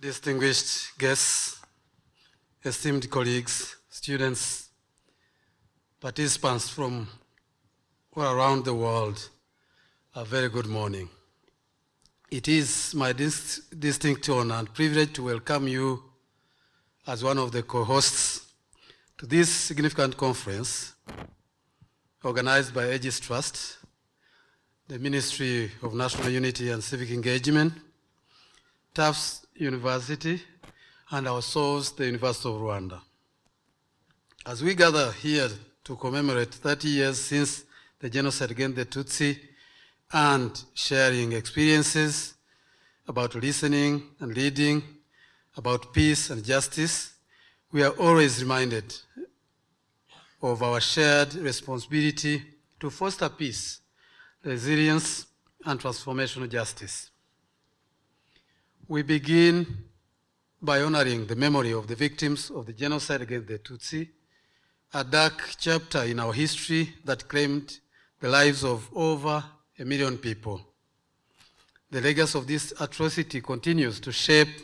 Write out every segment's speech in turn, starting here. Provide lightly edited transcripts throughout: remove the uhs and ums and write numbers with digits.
Distinguished guests, esteemed colleagues, students, participants from all around the world, a very good morning. It is my distinct honor and privilege to welcome you as one of the co-hosts to this significant conference organized by Aegis Trust, the Ministry of National Unity and Civic Engagement, Tufts University, and our source, the University of Rwanda. As we gather here to commemorate 30 years since the genocide against the Tutsi and sharing experiences about listening and leading, about peace and justice, we are always reminded of our shared responsibility to foster peace, resilience, and transformational justice. We begin by honoring the memory of the victims of the genocide against the Tutsi, a dark chapter in our history that claimed the lives of over 1 million people. The legacy of this atrocity continues to shape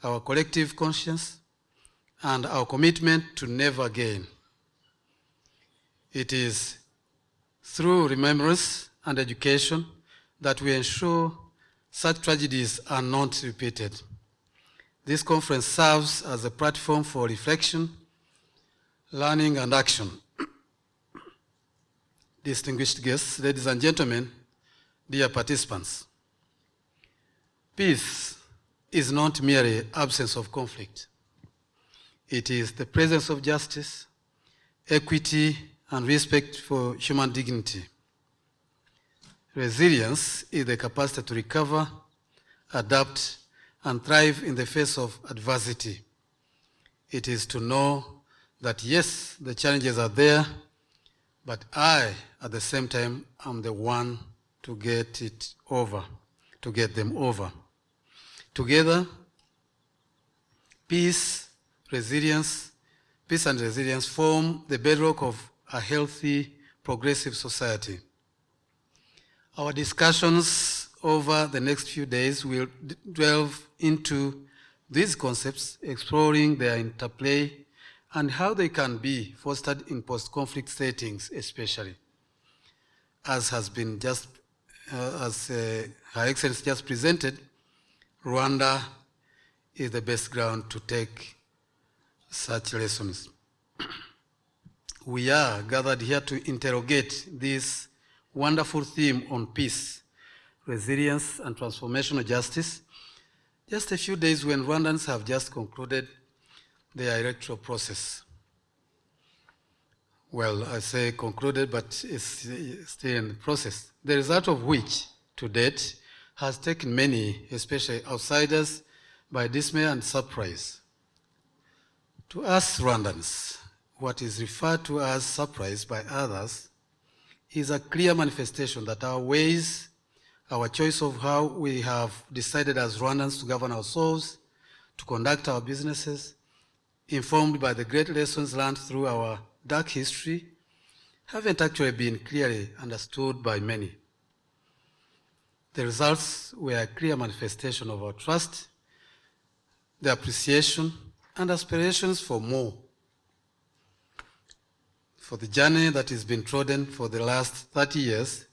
our collective conscience and our commitment to never again. It is through remembrance and education that we ensure such tragedies are not repeated. This conference serves as a platform for reflection, learning, and action. Distinguished guests, ladies and gentlemen, dear participants, peace is not merely absence of conflict. It is the presence of justice, equity, and respect for human dignity. Resilience is the capacity to recover, adapt, and thrive in the face of adversity. It is to know that yes, the challenges are there, but I, at the same time, am the one to get them over. Together, peace and resilience form the bedrock of a healthy, progressive society. Our discussions over the next few days will delve into these concepts, exploring their interplay and how they can be fostered in post-conflict settings, especially. As has been Her Excellency just presented, Rwanda is the best ground to take such lessons. We are gathered here to interrogate this wonderful theme on peace, resilience, and transformational justice, just a few days when Rwandans have just concluded their electoral process. Well, I say concluded, but it's still in the process, the result of which, to date, has taken many, especially outsiders, by dismay and surprise. To us Rwandans, what is referred to as surprise by others is a clear manifestation that our ways, our choice of how we have decided as Rwandans to govern ourselves, to conduct our businesses, informed by the great lessons learned through our dark history, haven't actually been clearly understood by many. The results were a clear manifestation of our trust, the appreciation, and aspirations for more. For the journey that has been trodden for the last 30 years,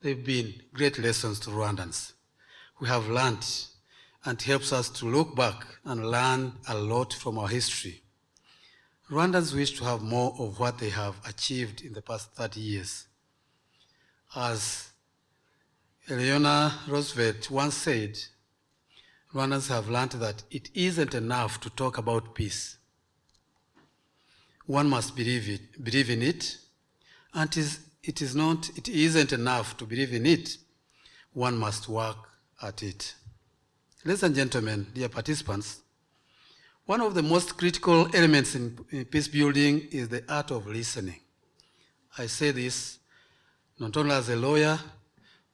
they've been great lessons to Rwandans. We have learned, and it helps us to look back and learn a lot from our history. Rwandans wish to have more of what they have achieved in the past 30 years. As Eleanor Roosevelt once said, Rwandans have learned that it isn't enough to talk about peace. One must believe in it, and it isn't enough to believe in it. One must work at it. Ladies and gentlemen, dear participants, one of the most critical elements in peace building is the art of listening. I say this not only as a lawyer,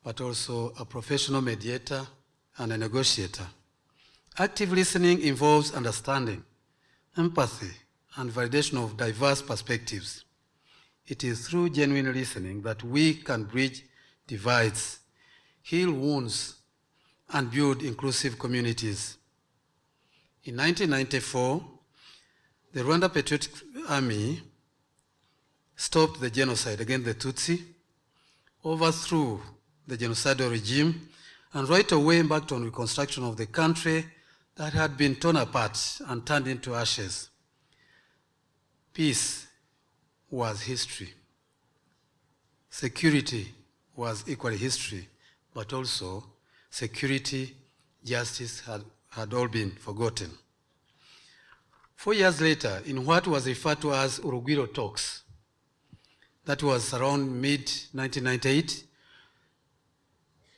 but also a professional mediator and a negotiator. Active listening involves understanding, empathy, and validation of diverse perspectives. It is through genuine listening that we can bridge divides, heal wounds, and build inclusive communities. In 1994, the Rwanda Patriotic Army stopped the genocide against the Tutsi, overthrew the genocidal regime, and right away embarked on reconstruction of the country that had been torn apart and turned into ashes. Peace was history. Security was equally history, but also security, justice had all been forgotten. 4 years later, in what was referred to as Urugwiro talks, that was around mid-1998,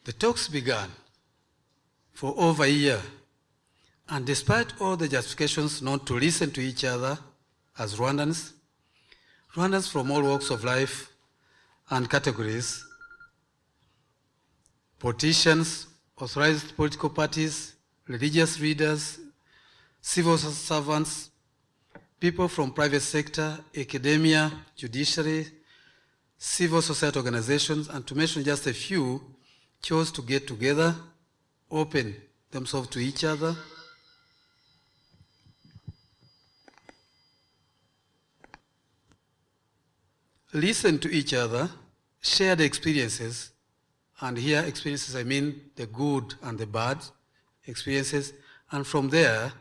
the talks began for over a year. And despite all the justifications not to listen to each other as Rwandans from all walks of life and categories, politicians, authorized political parties, religious leaders, civil servants, people from private sector, academia, judiciary, civil society organizations, and to mention just a few, chose to get together, open themselves to each other, listen to each other, share the experiences, and here experiences, I mean the good and the bad experiences, and from there,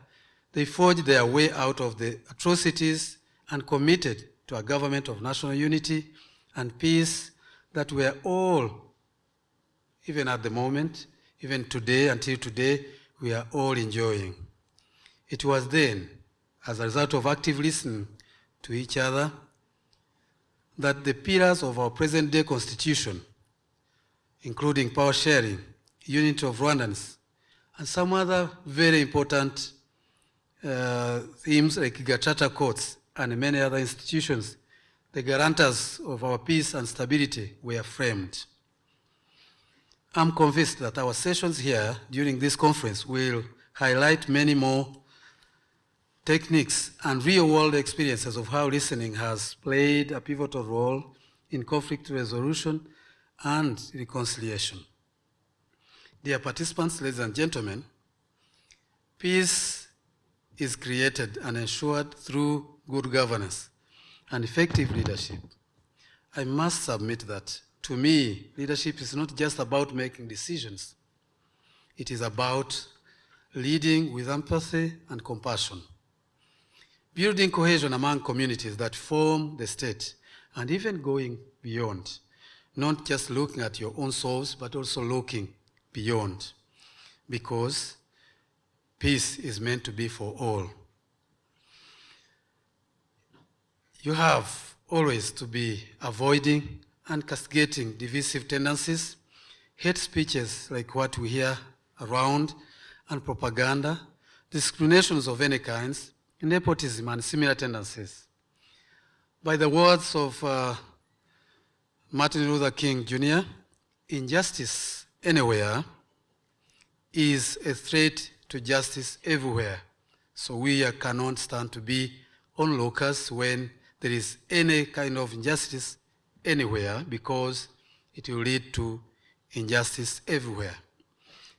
they forged their way out of the atrocities and committed to a government of national unity and peace that we are all, even at the moment, even today, until today, we are all enjoying. It was then, as a result of active listening to each other, that the pillars of our present-day constitution, including power sharing, unity of Rwandans, and some other very important themes like Gacaca courts and many other institutions, the guarantors of our peace and stability, were framed. I'm convinced that our sessions here during this conference will highlight many more techniques and real-world experiences of how listening has played a pivotal role in conflict resolution and reconciliation. Dear participants, ladies and gentlemen, peace is created and ensured through good governance and effective leadership. I must submit that, to me, leadership is not just about making decisions. It is about leading with empathy and compassion, building cohesion among communities that form the state, and even going beyond, not just looking at your own souls, but also looking beyond, because peace is meant to be for all. You have always to be avoiding and castigating divisive tendencies, hate speeches like what we hear around, and propaganda, discriminations of any kinds, nepotism, and similar tendencies. By the words of Martin Luther King Jr., injustice anywhere is a threat to justice everywhere. So we cannot stand to be onlookers when there is any kind of injustice anywhere, because it will lead to injustice everywhere.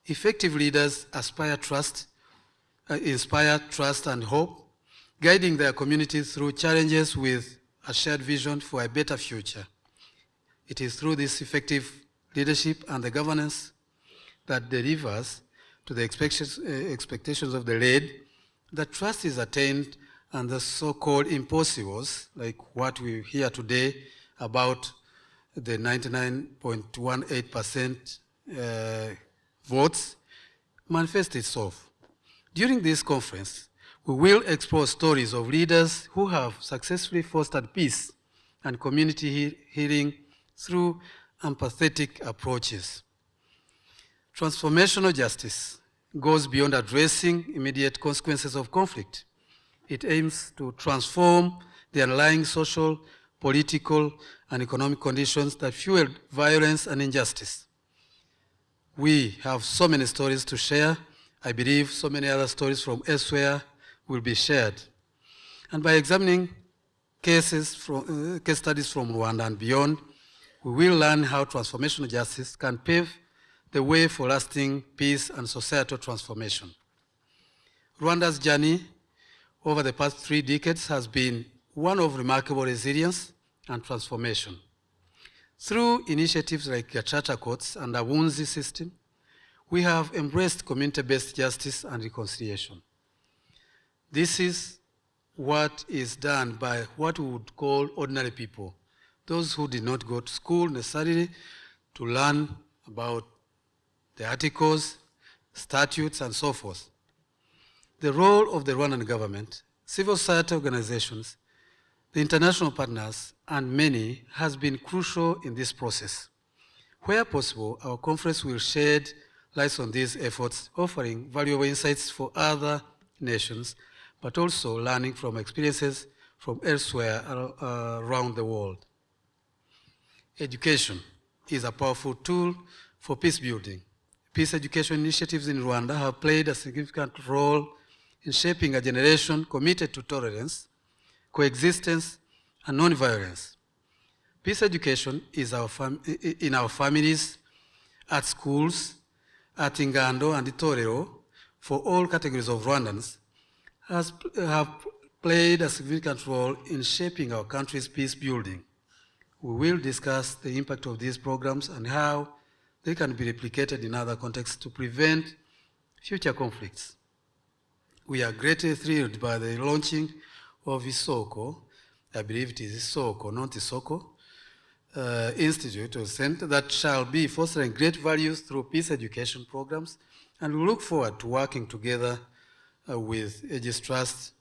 Effective leaders inspire trust and hope, guiding their communities through challenges with a shared vision for a better future. It is through this effective leadership and the governance that delivers to the expectations of the led that trust is attained, and the so-called impossibles, like what we hear today about the 99.18% votes, manifest itself. During this conference, we will explore stories of leaders who have successfully fostered peace and community healing through empathetic approaches. Transformational justice goes beyond addressing immediate consequences of conflict. It aims to transform the underlying social, political, and economic conditions that fuel violence and injustice. We have so many stories to share. I believe so many other stories from elsewhere will be shared. And by examining case studies from Rwanda and beyond, we will learn how transformational justice can pave the way for lasting peace and societal transformation. Rwanda's journey over the past 3 decades has been one of remarkable resilience and transformation. Through initiatives like the Charter Courts and the Wunzi system, we have embraced community-based justice and reconciliation. This is what is done by what we would call ordinary people, those who did not go to school necessarily to learn about the articles, statutes, and so forth. The role of the Rwandan government, civil society organizations, the international partners, and many has been crucial in this process. Where possible, our conference will shed light on these efforts, offering valuable insights for other nations, but also learning from experiences from elsewhere around the world. Education is a powerful tool for peace building. Peace education initiatives in Rwanda have played a significant role in shaping a generation committed to tolerance, coexistence, and non-violence. Peace education is in our families, at schools, at Ingando and Itorero, for all categories of Rwandans, have played a significant role in shaping our country's peace building. We will discuss the impact of these programs and how they can be replicated in other contexts to prevent future conflicts. We are greatly thrilled by the launching of Isoko, I believe it is Isoko, not Isoko, Institute or Center that shall be fostering great values through peace education programs, and we look forward to working together with Aegis Trust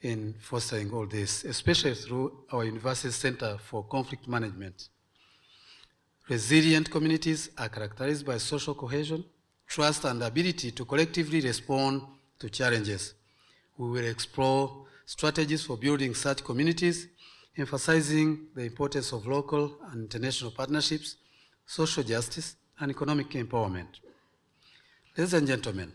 in fostering all this, especially through our University Center for Conflict Management. Resilient communities are characterized by social cohesion, trust, and ability to collectively respond to challenges. We will explore strategies for building such communities, emphasizing the importance of local and international partnerships, social justice, and economic empowerment. Ladies and gentlemen,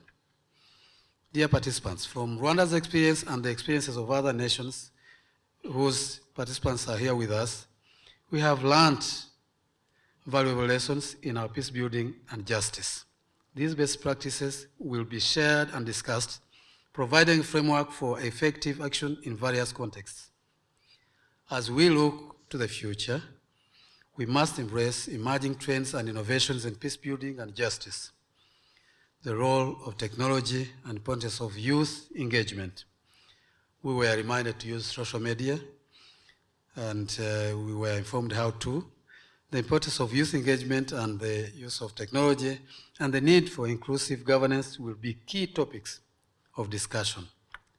dear participants, from Rwanda's experience and the experiences of other nations whose participants are here with us, we have learned valuable lessons in our peace building and justice. These best practices will be shared and discussed, providing a framework for effective action in various contexts. As we look to the future, we must embrace emerging trends and innovations in peace building and justice, the role of technology and importance of youth engagement. We were reminded to use social media, and we were informed how to. The importance of youth engagement and the use of technology and the need for inclusive governance will be key topics of discussion.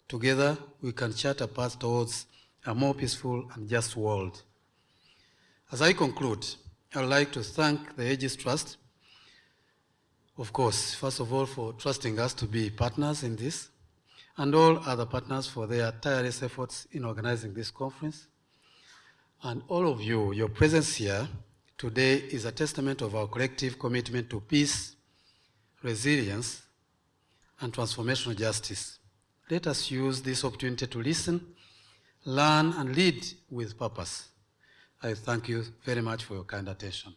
Together, we can chart a path towards a more peaceful and just world. As I conclude, I would like to thank the Aegis Trust, of course, first of all, for trusting us to be partners in this, and all other partners for their tireless efforts in organizing this conference. And all of you, your presence here today is a testament of our collective commitment to peace, resilience, and transformational justice. Let us use this opportunity to listen, learn, and lead with purpose. I thank you very much for your kind attention.